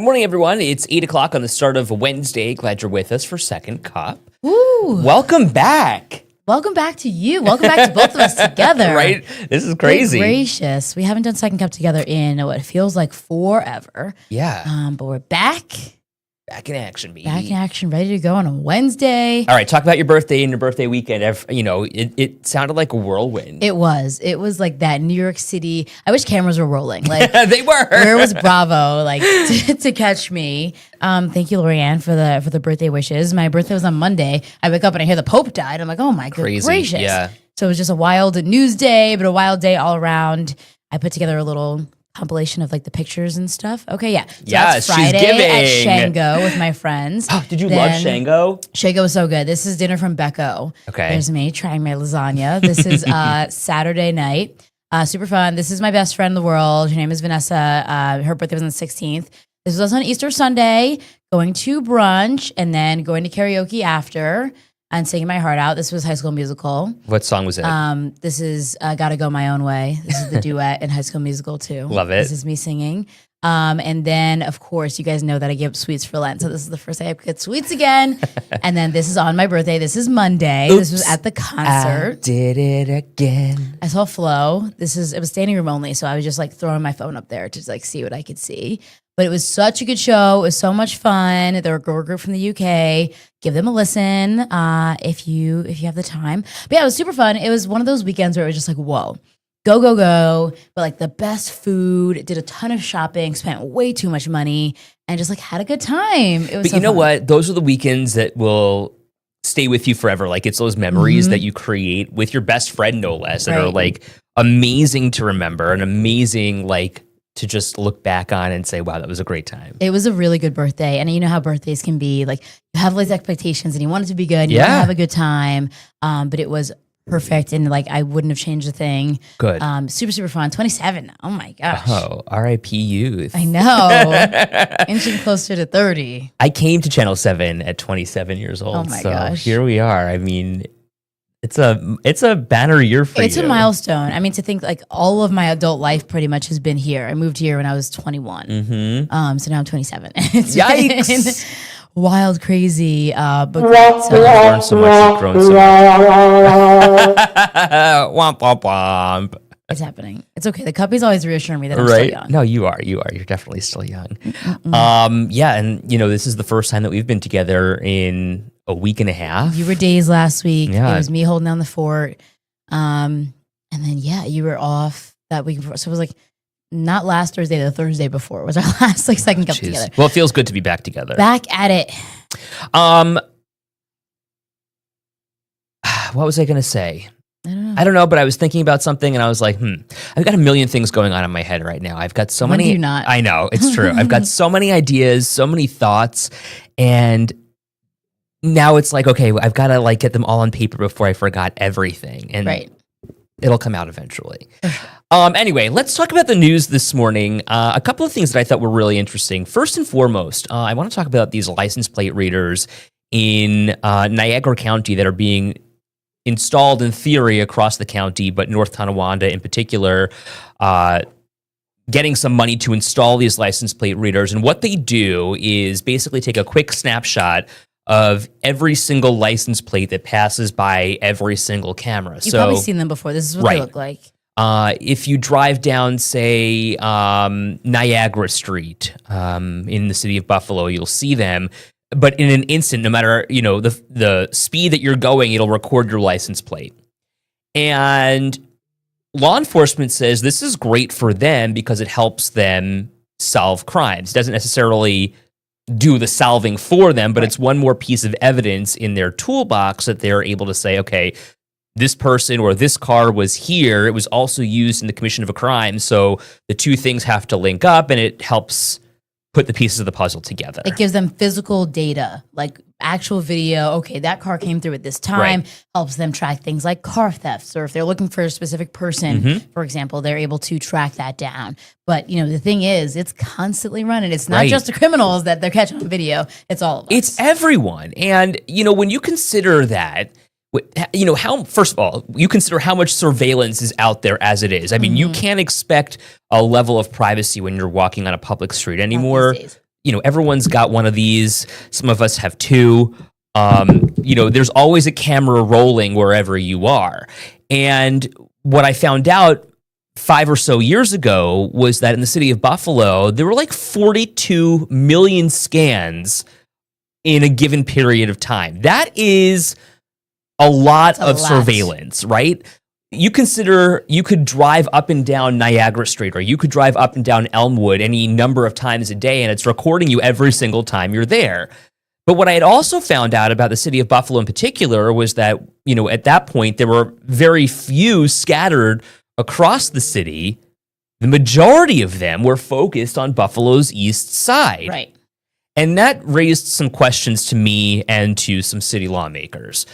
Good morning, everyone. It's 8 o'clock on the start of Wednesday. Glad you're with us for Second Cup. Woo! Welcome back. Welcome back to you. Welcome back to both of us together. Right? This is crazy. Good gracious. We haven't done Second Cup together in what feels like forever. Yeah. But we're back. Back in action, baby. Back in action, ready to go on a Wednesday. All right, talk about your birthday and your birthday weekend. It sounded like a whirlwind. It was like that New York City. I wish cameras were rolling. Like They were. Where was Bravo? Like to catch me. Thank you, Lorianne, for the birthday wishes. My birthday was on Monday. I wake up and I hear the Pope died. I'm like, oh my good gracious. Yeah. So it was just a wild news day, but a wild day all around. I put together a little compilation of like the pictures and stuff. Okay, yeah. So Yes, that's Friday she's giving. at Shango with my friends. Did you love Shango? Shango was so good. This is dinner from Becco. Okay. There's me trying my lasagna. This is Saturday night. Super fun. This is my best friend in the world. Her name is Vanessa. Her birthday was on the 16th. This was us on Easter Sunday, going to brunch and then going to karaoke after and singing my heart out. This was High School Musical. What song was it? This is Gotta Go My Own Way. This is the duet in High School Musical too. Love it. This is me singing. And then, of course, you guys know that I give up sweets for Lent. So this is the first day I get sweets again. And then this is on my birthday. This is Monday. Oops, this was at the concert. I did it again. I saw Flo. It was standing room only. So I was just like throwing my phone up there to like see what I could see. But it was such a good show. It was so much fun. They're a girl group from the UK. Give them a listen if you have the time. But yeah, it was super fun. It was one of those weekends where it was just like, whoa, go, go, go. But like the best food, did a ton of shopping, spent way too much money, and just like had a good time. It was But so you know fun. what? Those are the weekends that will stay with you forever. Like it's those memories that you create with your best friend, no less, that are Right. like amazing to remember and amazing like to just look back on and say, wow, that was a great time. It was a really good birthday. And you know how birthdays can be. Like you have these expectations and you want it to be good. And you want to Yeah. have a good time. But it was perfect. And like I wouldn't have changed a thing. Good. Super, super fun. 27. Oh my gosh. Oh, R.I.P. youth. I know. Inching closer to 30. I came to Channel 7 at 27 years old. Oh my so gosh. here we are. I mean, it's a banner year for you. It's a milestone. I mean, to think like all of my adult life pretty much has been here. I moved here when I was 21. Mm-hmm. So now I'm 27. It's Yikes. been wild, crazy, but good. You've So learned so much, you've grown so much. Womp, womp, womp. it's happening. It's okay. The cuppies always reassure me that I'm Right? still young. No, you are. You're definitely still young. Yeah, and you know, this is the first time that we've been together in a week and a half. You were days last week. Yeah. It was me holding down the fort. And then, yeah, you were off that week before. So it was like not last Thursday, the Thursday before was our last like second cup Jeez. together. Well, it feels good to be back together. Back at it. What was I going to say? I don't know. I don't know, but I was thinking about something and I was like, I've got a million things going on in my head right now. I've got so When many. do you not? I know, it's true. I've got so many ideas, so many thoughts, and now it's like, okay, I've got to like get them all on paper before I forgot everything. And Right. it'll come out eventually. Anyway, let's talk about the news this morning. A couple of things that I thought were really interesting. First and foremost, I want to talk about these license plate readers in Niagara County that are being installed in theory across the county, but North Tonawanda in particular, getting some money to install these license plate readers. And what they do is basically take a quick snapshot of every single license plate that passes by every single camera. You've probably seen them before. This is what Right. they look like. If you drive down, say, Niagara Street in the city of Buffalo, you'll see them. But in an instant, no matter the speed that you're going, it'll record your license plate. And law enforcement says this is great for them because it helps them solve crimes. It doesn't necessarily do the solving for them, but Right. it's one more piece of evidence in their toolbox that they're able to say, okay, this person or this car was here. It was also used in the commission of a crime. So the two things have to link up, and it helps put the pieces of the puzzle together. It gives them physical data, like actual video. Okay, that car came through at this time. Right. Helps them track things like car thefts, or if they're looking for a specific person, for example, they're able to track that down. But the thing is, it's constantly running. It's not Right. just the criminals that they're catching on video. It's all of us. It's everyone. And, when you consider that, first of all, you consider how much surveillance is out there as it is. I mean, you can't expect a level of privacy when you're walking on a public street anymore. These days. everyone's got one of these. Some of us have two. There's always a camera rolling wherever you are. And what I found out 5 or so years ago was that in the city of Buffalo, there were like 42 million scans in a given period of time. That is a lot of surveillance, right? You consider you could drive up and down Niagara Street, or you could drive up and down Elmwood any number of times a day, and it's recording you every single time you're there. But what I had also found out about the city of Buffalo in particular was that, at that point, there were very few scattered across the city. The majority of them were focused on Buffalo's east side. Right. And that raised some questions to me and to some city lawmakers.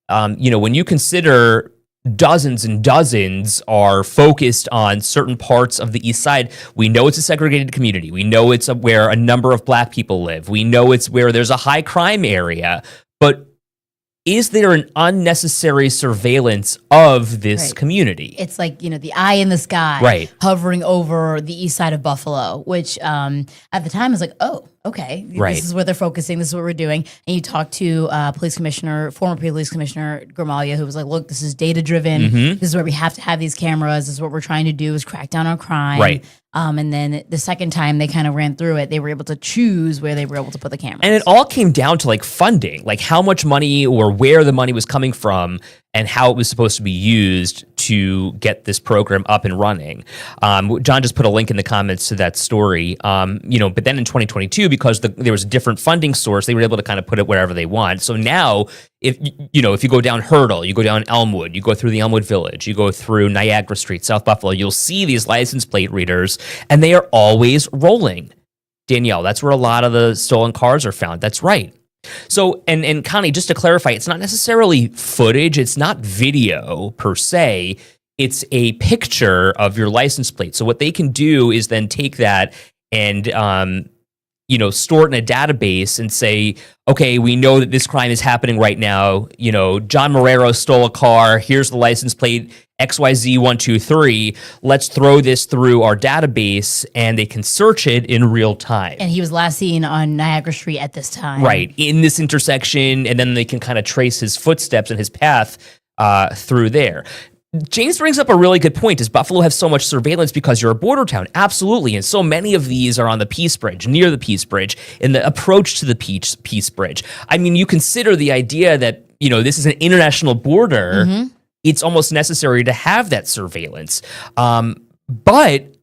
When you consider dozens and dozens are focused on certain parts of the east side, we know it's a segregated community. We know it's where a number of black people live. We know it's where there's a high crime area. But is there an unnecessary surveillance of this community? It's like, the eye in the sky hovering over the east side of Buffalo, which at the time was like, oh, okay, this is where they're focusing. This is what we're doing. And you talk to former police commissioner Gramalia, who was like, look, this is data driven. Mm-hmm. This is where we have to have these cameras. This is what we're trying to do is crack down on crime. Right. And then the second time they kind of ran through it, they were able to choose where they were able to put the cameras. And it all came down to like funding, like how much money or where the money was coming from and how it was supposed to be used to get this program up and running. John just put a link in the comments to that story. But then in 2022, because there was a different funding source, they were able to kind of put it wherever they want. So now, if you go down Hurdle, you go down Elmwood, you go through the Elmwood Village, you go through Niagara Street, South Buffalo, you'll see these license plate readers, and they are always rolling. Danielle, that's where a lot of the stolen cars are found. That's right. So, and Connie, just to clarify, it's not necessarily footage. It's not video per se. It's a picture of your license plate. So what they can do is then take that and, store it in a database and say, okay, we know that this crime is happening right now. John Marrero stole a car. Here's the license plate, XYZ123. Let's throw this through our database, and they can search it in real time. And he was last seen on Niagara Street at this time. Right, in this intersection, and then they can kind of trace his footsteps and his path through there. James brings up a really good point. Does Buffalo have so much surveillance because you're a border town? Absolutely. And so many of these are on the Peace Bridge, near the Peace Bridge, in the approach to the Peace Bridge. I mean, you consider the idea that, this is an international border. Mm-hmm. It's almost necessary to have that surveillance. But,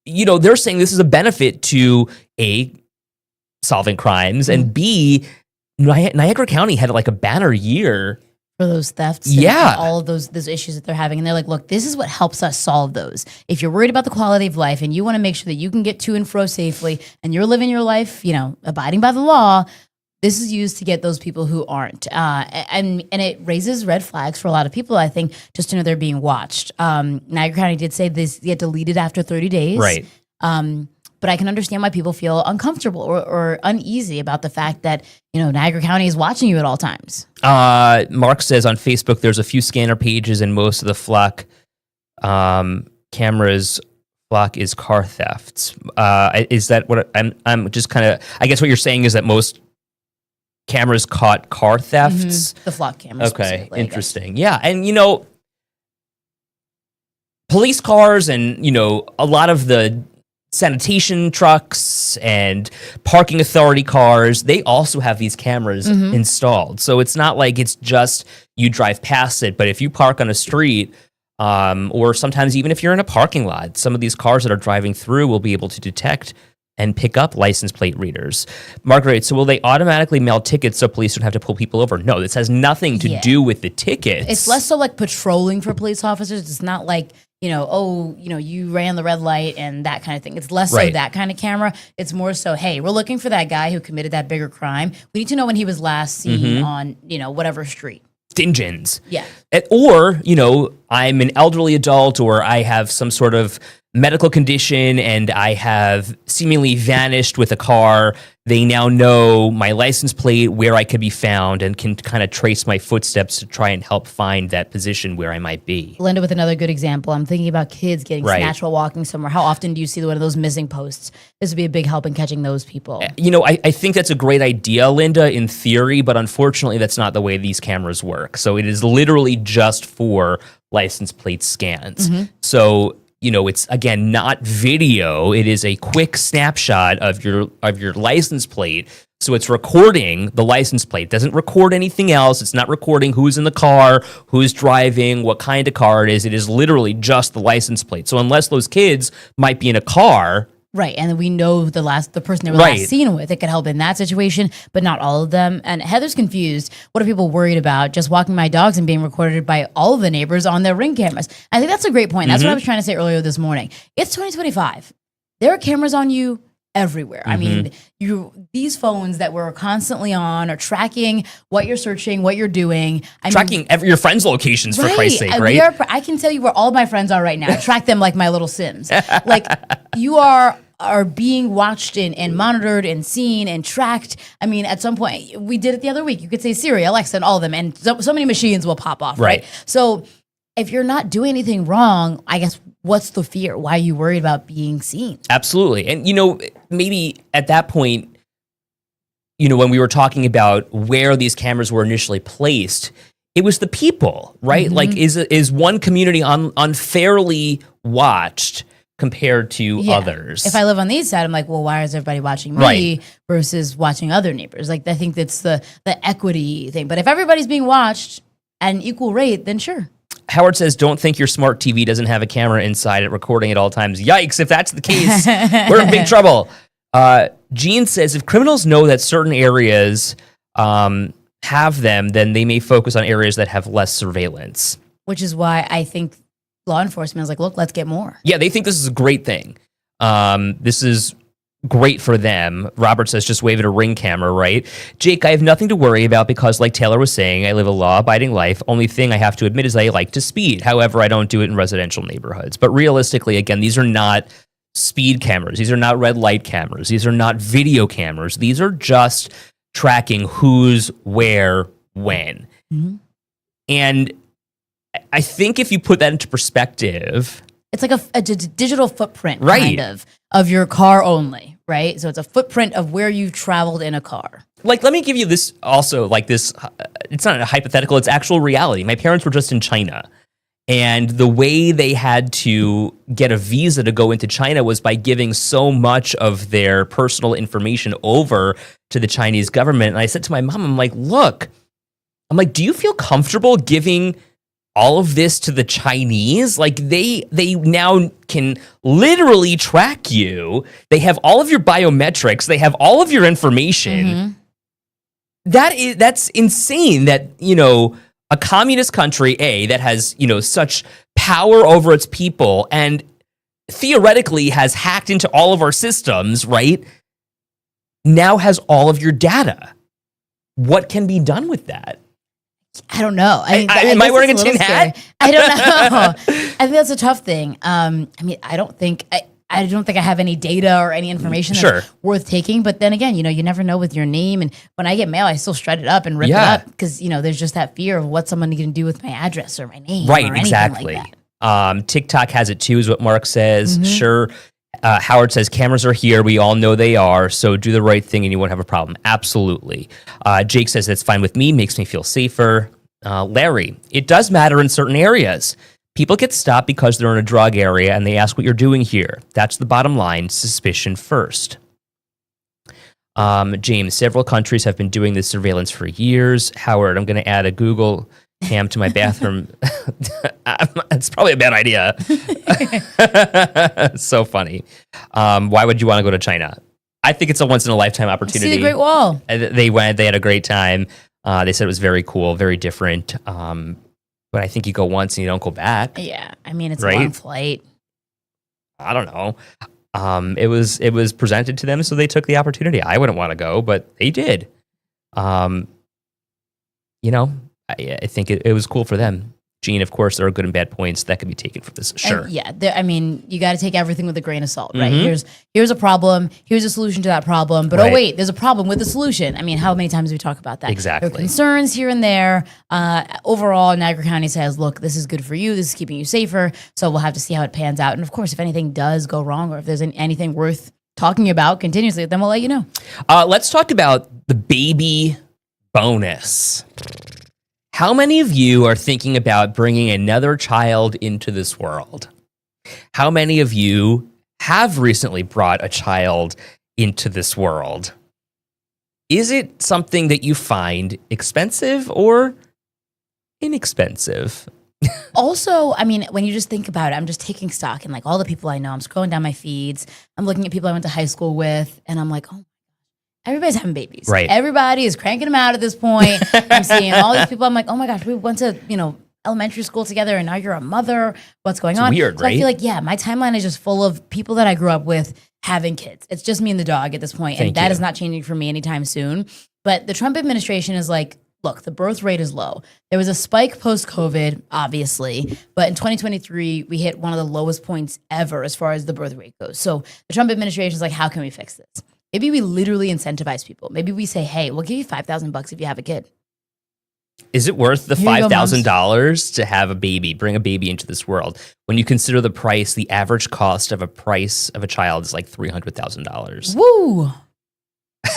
they're saying this is a benefit to A, solving crimes, and B, Niagara County had like a banner year for those thefts, and all of those issues that they're having. And they're like, look, this is what helps us solve those. If you're worried about the quality of life and you want to make sure that you can get to and fro safely and you're living your life, abiding by the law, this is used to get those people who aren't. And it raises red flags for a lot of people, I think, just to know they're being watched. Niagara County did say this get deleted after 30 days. Right. But I can understand why people feel uncomfortable or uneasy about the fact that, Niagara County is watching you at all times. Mark says on Facebook, there's a few scanner pages and most of the flock cameras flock is car thefts. Is that what I'm just kind of, I guess what you're saying is that most cameras caught car thefts? Mm-hmm. The flock cameras. Okay, interesting. Yeah, and police cars and, a lot of the sanitation trucks and parking authority cars, they also have these cameras installed. So it's not like it's just you drive past it, but if you park on a street, or sometimes even if you're in a parking lot, some of these cars that are driving through will be able to detect and pick up license plate readers. Margaret, so will they automatically mail tickets so police don't have to pull people over? No, this has nothing to do with the tickets. It's less so like patrolling for police officers. It's not like, you ran the red light and that kind of thing. It's less so that kind of camera. It's more so, hey, we're looking for that guy who committed that bigger crime. We need to know when he was last seen on, whatever street. Stingens. Yeah. Or, I'm an elderly adult or I have some sort of medical condition and I have seemingly vanished with a car, they now know my license plate, where I could be found, and can kind of trace my footsteps to try and help find that position where I might be. Linda, with another good example, I'm thinking about kids getting snatched while walking somewhere. How often do you see one of those missing posts? This would be a big help in catching those people. I think that's a great idea, Linda, in theory, but unfortunately that's not the way these cameras work. So it is literally just for license plate scans. So it's, again, not video. It is a quick snapshot of your license plate. So it's recording the license plate. It doesn't record anything else. It's not recording who's in the car, who's driving, what kind of car it is. It is literally just the license plate. So unless those kids might be in a car. Right, and we know the person they were last seen with. It could help in that situation, but not all of them. And Heather's confused. What are people worried about? Just walking my dogs and being recorded by all of the neighbors on their Ring cameras. I think that's a great point. That's what I was trying to say earlier this morning. It's 2025. There are cameras on you everywhere. I mean, these phones that we're constantly on are tracking what you're searching, what you're doing. Tracking your friends' locations, for Christ's sake, right? I can tell you where all my friends are right now. I track them like my little Sims. Like, you are being watched and monitored and seen and tracked. I mean, at some point, we did it the other week. You could say Siri, Alexa, and all of them, and so many machines will pop off, right? So if you're not doing anything wrong, I guess, what's the fear? Why are you worried about being seen? Absolutely. And, maybe at that point, when we were talking about where these cameras were initially placed, it was the people, right? Like, is one community unfairly watched compared to others? If I live on the east side, I'm like, well, why is everybody watching me versus watching other neighbors? Like, I think that's the equity thing. But if everybody's being watched at an equal rate, then sure. Howard says, don't think your smart TV doesn't have a camera inside it recording at all times. Yikes, if that's the case, we're in big trouble. Gene says, if criminals know that certain areas have them, then they may focus on areas that have less surveillance. Which is why I think law enforcement is like, look, let's get more. Yeah, they think this is a great thing. This is great for them. Robert says, just wave at a Ring camera, right? Jake, I have nothing to worry about because, like Taylor was saying, I live a law-abiding life. Only thing I have to admit is I like to speed. However, I don't do it in residential neighborhoods. But realistically, again, these are not speed cameras. These are not red light cameras. These are not video cameras. These are just tracking who's where, when. And I think if you put that into perspective, it's like a digital footprint, kind of your car only, right? So it's a footprint of where you traveled in a car. Like, let me give you this also, like this, it's not a hypothetical, it's actual reality. My parents were just in China, and the way they had to get a visa to go into China was by giving so much of their personal information over to the Chinese government. And I said to my mom, I'm like, do you feel comfortable giving all of this to the Chinese? Like, they now can literally track you. They have all of your biometrics. They have all of your information. That's insane that, a communist country, that has, such power over its people and theoretically has hacked into all of our systems, right? Now has all of your data. What can be done with that? I don't know. Am I wearing a tin hat? I don't know. I think that's a tough thing. I don't think I have any data or any information that's worth taking. But then again, you never know with your name. And when I get mail, I still shred it up and rip it up because, there's just that fear of what someone can do with my address or my name. Right, or exactly. Like that. TikTok has it too, is what Mark says. Sure. Howard says, cameras are here. We all know they are. So do the right thing and you won't have a problem. Absolutely. Jake says, that's fine with me. Makes me feel safer. Larry, it does matter in certain areas. People get stopped because they're in a drug area and they ask what you're doing here. That's the bottom line. Suspicion first. James, several countries have been doing this surveillance for years. Howard, I'm going to add a Google cam to my bathroom. It's probably a bad idea. So funny. Why would you want to go to China? I think it's a once in a lifetime opportunity. See the Great Wall. They went. They had a great time. They said it was very cool, very different. But I think you go once and you don't go back. Yeah, it's a long flight. I don't know. It was presented to them, so they took the opportunity. I wouldn't want to go, but they did. I think it was cool for them. Gene, of course, there are good and bad points that can be taken from this. Sure. And I mean, you got to take everything with a grain of salt, right? Mm-hmm. Here's a problem. Here's a solution to that problem. But Right. oh wait, there's a problem with the solution. I mean, how many times do we talk about that? Exactly. There are concerns here and there. Overall, Niagara County says, look, this is good for you. This is keeping you safer. So we'll have to see how it pans out. And of course, if anything does go wrong, or if there's anything worth talking about continuously, then we'll let you know. Let's talk about the baby bonus. How many of you are thinking about bringing another child into this world? How many of you have recently brought a child into this world? Is it something that you find expensive or inexpensive? Also, I mean, when you just think about it, I'm just taking stock in like all the people I know. I'm scrolling down my feeds. I'm looking at people I went to high school with, and I'm like, oh, everybody's having babies. Right. Everybody is cranking them out at this point. I'm seeing all these people. I'm like, oh my gosh, we went to, elementary school together and now you're a mother. What's going on? Weird, so right? I feel like, my timeline is just full of people that I grew up with having kids. It's just me and the dog at this point, and that is not changing for me anytime soon. But the Trump administration is like, look, the birth rate is low. There was a spike post-COVID, obviously, but in 2023, we hit one of the lowest points ever as far as the birth rate goes. So the Trump administration is like, how can we fix this? Maybe we literally incentivize people. Maybe we say, hey, we'll give you $5,000 if you have a kid. Is it worth the Here you go, $5,000 to have a baby, bring a baby into this world? When you consider the price, the average cost of a child is like $300,000. Woo!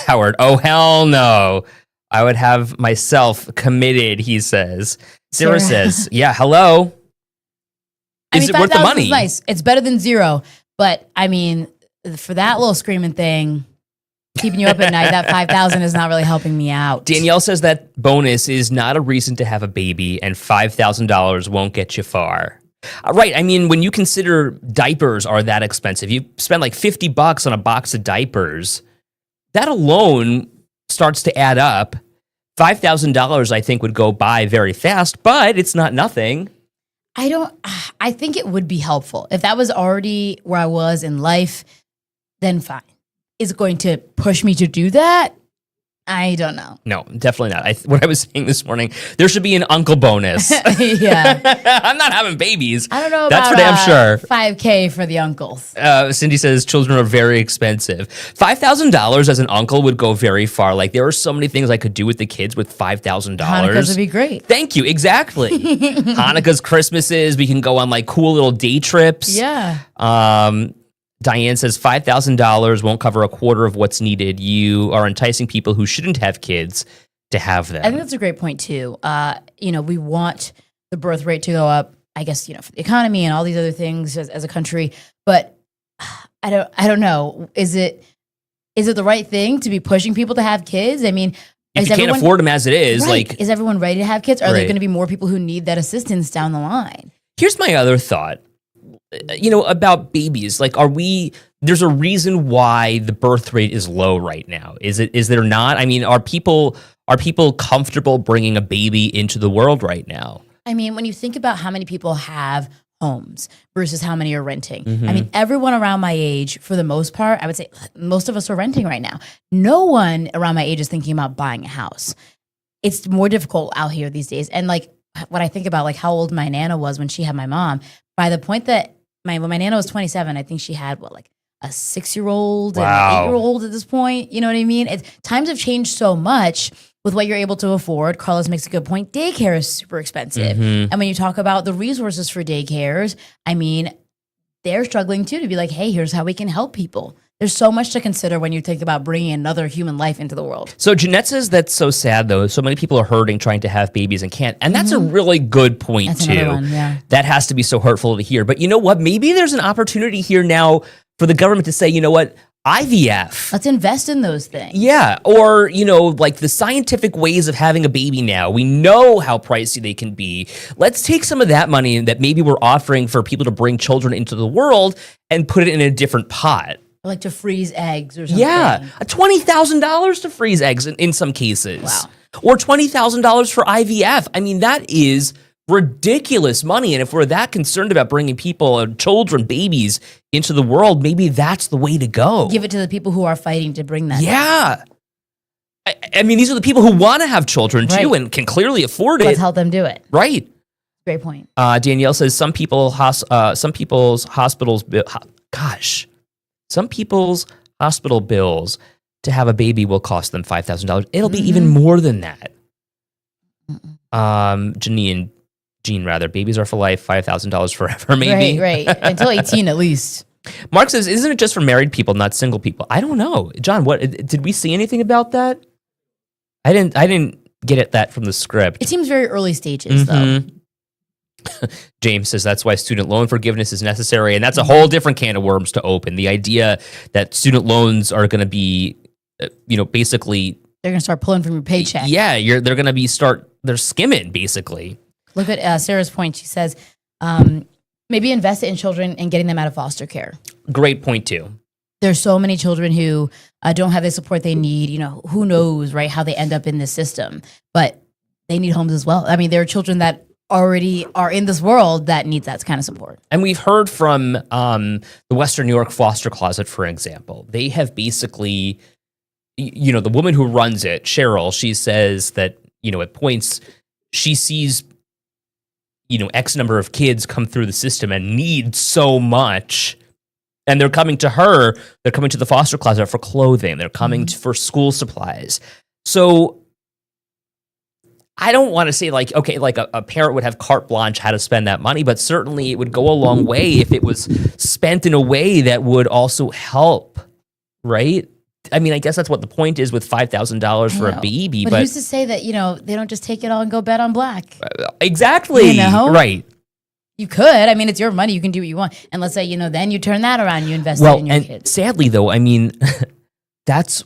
Howard, oh hell no. I would have myself committed, he says. Sarah says, yeah, hello. Is it worth the money? Is nice. It's better than zero. But I mean, for that little screaming thing, keeping you up at night, that $5,000 is not really helping me out. Danielle says that bonus is not a reason to have a baby, and $5,000 won't get you far. Right. I mean, when you consider diapers are that expensive, you spend like $50 on a box of diapers, that alone starts to add up. $5,000, I think, would go by very fast, but it's not nothing. I think it would be helpful. If that was already where I was in life, then fine. Is it going to push me to do that? I don't know. No, definitely not. What I was saying this morning, there should be an uncle bonus. Yeah. I'm not having babies. I don't know That's about for damn sure. $5,000 for the uncles. Cindy says children are very expensive. $5,000 as an uncle would go very far. Like, there are so many things I could do with the kids with $5,000. Hanukkahs would be great. Thank you. Exactly. Hanukkah's, Christmases. We can go on like cool little day trips. Yeah. Diane says $5,000 won't cover a quarter of what's needed. You are enticing people who shouldn't have kids to have them. I think that's a great point too. We want the birth rate to go up, I guess, for the economy and all these other things as a country. But I don't know. Is it the right thing to be pushing people to have kids? I mean, if you can't afford them as it is, right, is everyone ready to have kids? Are there Right. going to be more people who need that assistance down the line? Here's my other thought. About babies, like, there's a reason why the birth rate is low right now. Is there not? I mean, are people comfortable bringing a baby into the world right now? I mean, when you think about how many people have homes versus how many are renting, I mean, everyone around my age, for the most part, I would say most of us are renting right now. No one around my age is thinking about buying a house. It's more difficult out here these days. And like, when I think about like how old my Nana was when she had my mom, by the point that when my Nana was 27, I think she had a 6-year-old and an 8-year-old at this point. You know what I mean? Times have changed so much with what you're able to afford. Carlos makes a good point. Daycare is super expensive. And when you talk about the resources for daycares, I mean, they're struggling too to be like, hey, here's how we can help people. There's so much to consider when you think about bringing another human life into the world. So Jeanette says that's so sad, though. So many people are hurting trying to have babies and can't. And that's a really good point, That's too. another one, yeah. That has to be so hurtful to hear. But you know what? Maybe there's an opportunity here now for the government to say, you know what? IVF. Let's invest in those things. Yeah. Or, like the scientific ways of having a baby now. We know how pricey they can be. Let's take some of that money that maybe we're offering for people to bring children into the world and put it in a different pot. Like to freeze eggs or something. Yeah, $20,000 to freeze eggs in some cases. Wow. Or $20,000 for IVF. I mean, that is ridiculous money. And if we're that concerned about bringing people, children, babies into the world, maybe that's the way to go. Give it to the people who are fighting to bring that. Yeah. I mean, these are the people who want to have children too Right. and can clearly afford it. Let's help them do it. Right. Great point. Danielle says some people's hospital bills to have a baby will cost them $5,000. It'll be even more than that. Jean, babies are for life, $5,000 forever, maybe. Right. Until 18 at least. Mark says, isn't it just for married people, not single people? I don't know. John, what did we see anything about that? I didn't get at that from the script. It seems very early stages, though. James says that's why student loan forgiveness is necessary, and that's a whole different can of worms to open. The idea that student loans are going to be, basically they're going to start pulling from your paycheck. Yeah, they're going to they're skimming basically. Look at Sarah's point. She says, maybe invest in children and getting them out of foster care. Great point too. There's so many children who don't have the support they need. Who knows, right? How they end up in this system, but they need homes as well. I mean, there are children that already are in this world that needs that kind of support. And we've heard from the Western New York Foster Closet, for example. They have basically, the woman who runs it, Cheryl, she says that, at points she sees, X number of kids come through the system and need so much. And they're coming to her, they're coming to the foster closet for clothing, they're coming for school supplies. So I don't want to say a parent would have carte blanche how to spend that money, but certainly it would go a long way if it was spent in a way that would also help, right? I mean, I guess that's what the point is with $5,000 for a baby. But who's to say that, they don't just take it all and go bet on black? Exactly. Right. You could. I mean, it's your money. You can do what you want. And let's say, then you turn that around, you invest in your kids. Sadly, though, I mean, that's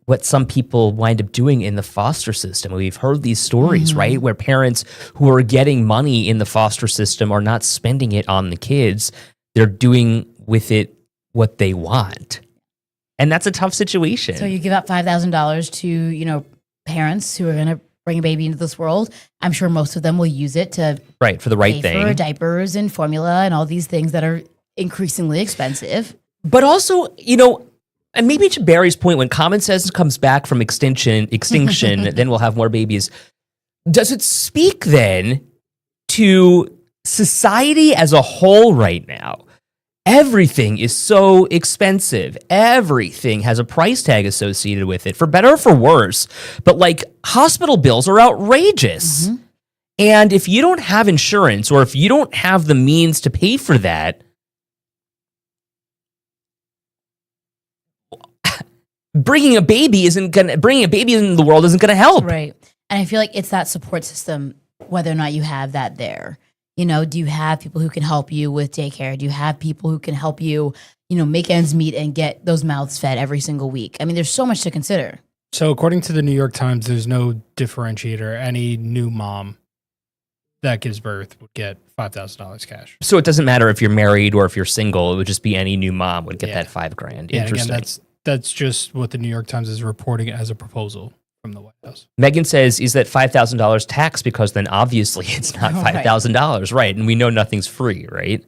what some people wind up doing in the foster system. We've heard these stories, right? Where parents who are getting money in the foster system are not spending it on the kids. They're doing with it what they want. And that's a tough situation. So you give out $5,000 to, parents who are going to bring a baby into this world. I'm sure most of them will use it to for the right pay thing. For diapers and formula and all these things that are increasingly expensive. But also, and maybe to Barry's point, when common sense comes back from extinction, then we'll have more babies. Does it speak then to society as a whole right now? Everything is so expensive. Everything has a price tag associated with it, for better or for worse. But hospital bills are outrageous. And if you don't have insurance, or if you don't have the means to pay for that, bringing a baby into the world isn't gonna help. Right. And I feel like it's that support system, whether or not you have that there. Do you have people who can help you with daycare? Do you have people who can help you, make ends meet and get those mouths fed every single week? I mean, there's so much to consider. So according to the New York Times, there's no differentiator. Any new mom that gives birth would get $5,000 cash. So it doesn't matter if you're married or if you're single. It would just be any new mom would get that $5,000. Yeah, Interesting. Again, that's just what the New York Times is reporting as a proposal from the White House. Megan says, is that $5,000 tax? Because then obviously it's not $5,000, right? And we know nothing's free, right?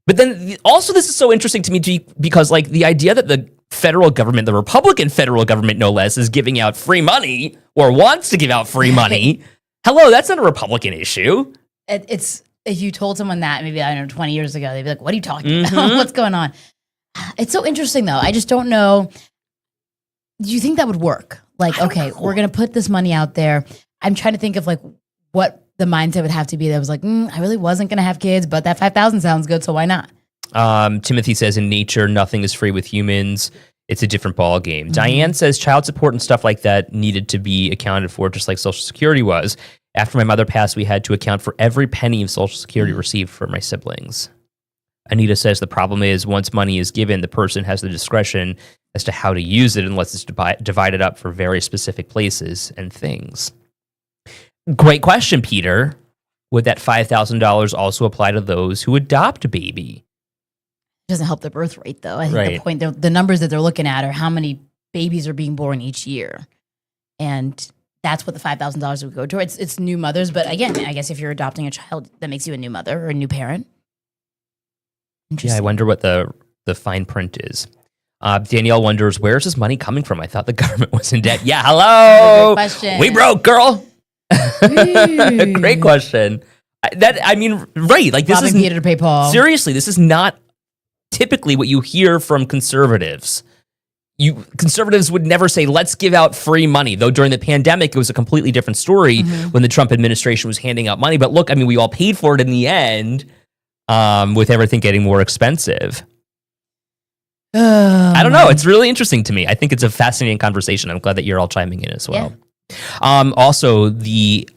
But then also this is so interesting to me because the idea that the federal government, the Republican federal government no less, is giving out free money or wants to give out free money. Hello, that's not a Republican issue. It's if you told someone that maybe, 20 years ago, they'd be like, what are you talking about? What's going on? It's so interesting though. I just don't know. Do you think that would work? Okay, we're going to put this money out there. I'm trying to think of what the mindset would have to be that was I really wasn't going to have kids, but that 5,000 sounds good, so why not? Timothy says, in nature, nothing is free with humans. It's a different ball game. Diane says child support and stuff like that needed to be accounted for, just like Social Security was. After my mother passed, we had to account for every penny of Social Security received for my siblings. Anita says the problem is once money is given, the person has the discretion as to how to use it unless it's divided up for very specific places and things. Great question, Peter. Would that $5,000 also apply to those who adopt a baby? It doesn't help the birth rate, though. I think the point, the numbers that they're looking at are how many babies are being born each year. And that's what the $5,000 would go towards. It's new mothers. But again, I guess if you're adopting a child, that makes you a new mother or a new parent. Yeah, I wonder what the fine print is. Danielle wonders, where's this money coming from? I thought the government was in debt. Yeah, hello. Good question. We broke, girl. Great question. Right. Like this Robbing is Peter to pay Paul. seriously, this is not typically what you hear from conservatives. Conservatives would never say, let's give out free money, though during the pandemic, it was a completely different story when the Trump administration was handing out money. But look, I mean, we all paid for it in the end with everything getting more expensive. I don't know. It's really interesting to me. I think it's a fascinating conversation. I'm glad that you're all chiming in as well. Yeah. Also, the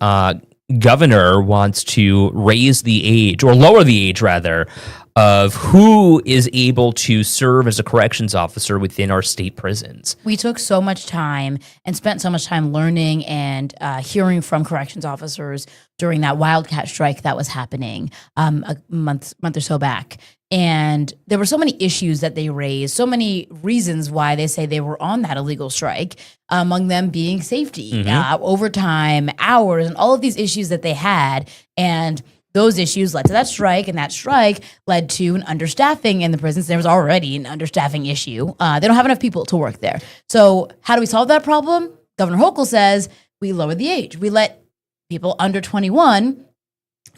governor wants to raise the age, or lower the age rather, of who is able to serve as a corrections officer within our state prisons. We took so much time and spent so much time learning and hearing from corrections officers during that wildcat strike that was happening a month or so back. And there were so many issues that they raised, so many reasons why they say they were on that illegal strike, among them being safety, overtime, hours, and all of these issues that they had. And those issues led to that strike, and that strike led to an understaffing in the prisons. There was already an understaffing issue. They don't have enough people to work there. So how do we solve that problem? Governor Hochul says we lower the age. We let people under 21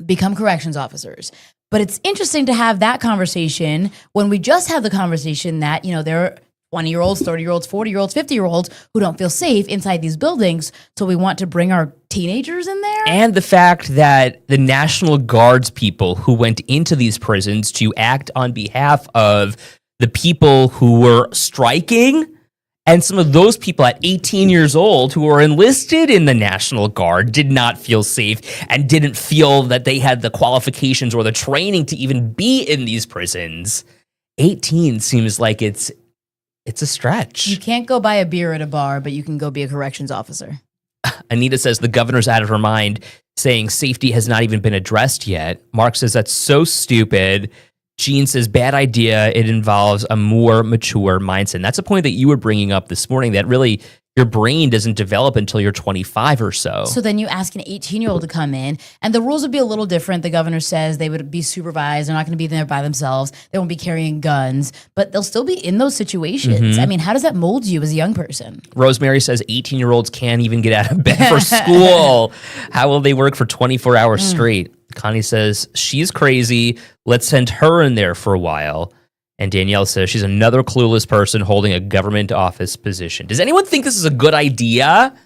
become corrections officers. But it's interesting to have that conversation when we just have the conversation that, there are 20-year-olds, 30-year-olds, 40-year-olds, 50-year-olds who don't feel safe inside these buildings. So we want to bring our teenagers in there. And the fact that the National Guard's people who went into these prisons to act on behalf of the people who were striking, and some of those people at 18 years old who were enlisted in the National Guard did not feel safe and didn't feel that they had the qualifications or the training to even be in these prisons. 18 seems like it's a stretch. You can't go buy a beer at a bar, but you can go be a corrections officer. Anita says the governor's out of her mind, saying safety has not even been addressed yet. Mark says that's so stupid. Gene says, bad idea. It involves a more mature mindset. And that's a point that you were bringing up this morning, that really your brain doesn't develop until you're 25 or so. So then you ask an 18-year-old to come in, and the rules would be a little different. The governor says they would be supervised. They're not going to be there by themselves. They won't be carrying guns, but they'll still be in those situations. I mean, how does that mold you as a young person? Rosemary says 18-year-olds can't even get out of bed for school. How will they work for 24 hours straight? Connie says, she's crazy. Let's send her in there for a while. And Danielle says she's another clueless person holding a government office position. Does anyone think this is a good idea?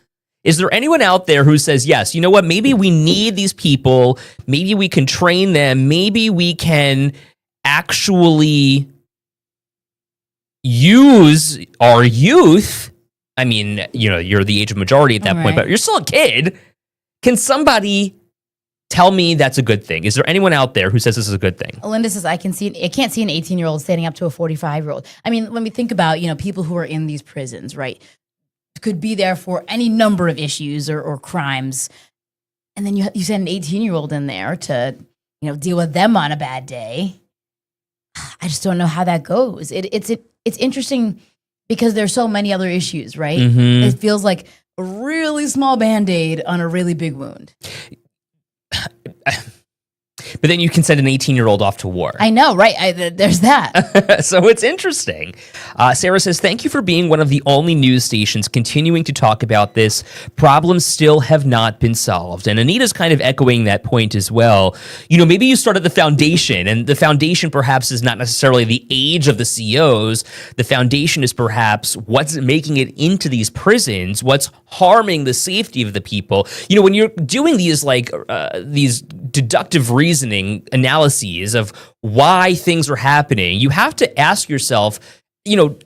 Is there anyone out there who says, yes, you know what, maybe we need these people. Maybe we can train them. Maybe we can actually use our youth. I mean, you're the age of majority at that point, but you're still a kid. Can somebody tell me that's a good thing? Is there anyone out there who says this is a good thing? Linda says, I can't see an 18-year-old standing up to a 45-year-old. I mean, when we think about, people who are in these prisons, right, could be there for any number of issues or crimes. And then you send an 18-year-old in there to, deal with them on a bad day. I just don't know how that goes. It's interesting because there's so many other issues, right? It feels like a really small Band-Aid on a really big wound. But then you can send an 18-year-old off to war. I know, right? There's that. So it's interesting. Sarah says, thank you for being one of the only news stations continuing to talk about this. Problems still have not been solved. And Anita's kind of echoing that point as well. Maybe you start at the foundation, and the foundation perhaps is not necessarily the age of the COs. The foundation is perhaps what's making it into these prisons, what's harming the safety of the people. When you're doing these these deductive reasoning analyses of why things are happening, you have to ask yourself,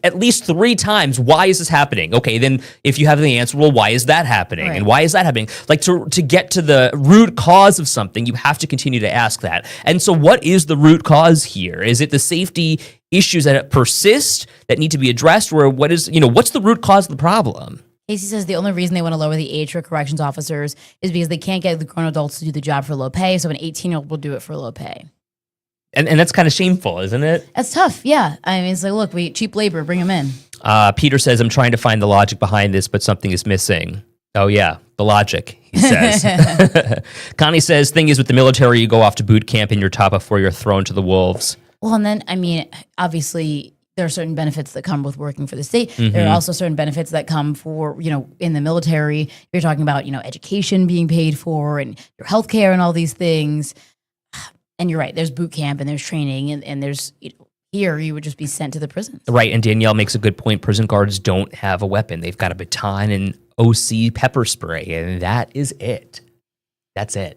at least 3 times, why is this happening? Okay, then if you have the answer, well, why is that happening? Right. And why is that happening? Like to get to the root cause of something, you have to continue to ask that. And so what is the root cause here? Is it the safety issues that persist that need to be addressed, or what's the root cause of the problem? Casey says the only reason they want to lower the age for corrections officers is because they can't get the grown adults to do the job for low pay, so an 18-year-old will do it for low pay. And that's kind of shameful, isn't it? That's tough, yeah. I mean, it's like, look, cheap labor, bring them in. Peter says, I'm trying to find the logic behind this, but something is missing. Oh, yeah, the logic, he says. Connie says, thing is, with the military, you go off to boot camp and you're top before you're thrown to the wolves. Well, and then, I mean, obviously, there are certain benefits that come with working for the state. There are also certain benefits that come for, in the military. You're talking about, education being paid for and your healthcare and all these things. And you're right. There's boot camp and there's training and there's, here you would just be sent to the prison. Right. And Danielle makes a good point. Prison guards don't have a weapon. They've got a baton and OC pepper spray, and that is it. That's it.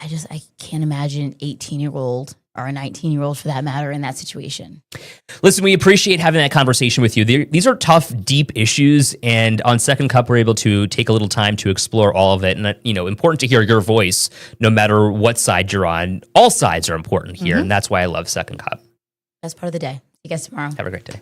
I can't imagine an 18-year-old or a 19-year-old for that matter in that situation. Listen, we appreciate having that conversation with you. These are tough, deep issues, and on Second Cup, we're able to take a little time to explore all of it. And, important to hear your voice, no matter what side you're on. All sides are important here, and that's why I love Second Cup. Best part of the day. See you guys tomorrow. Have a great day.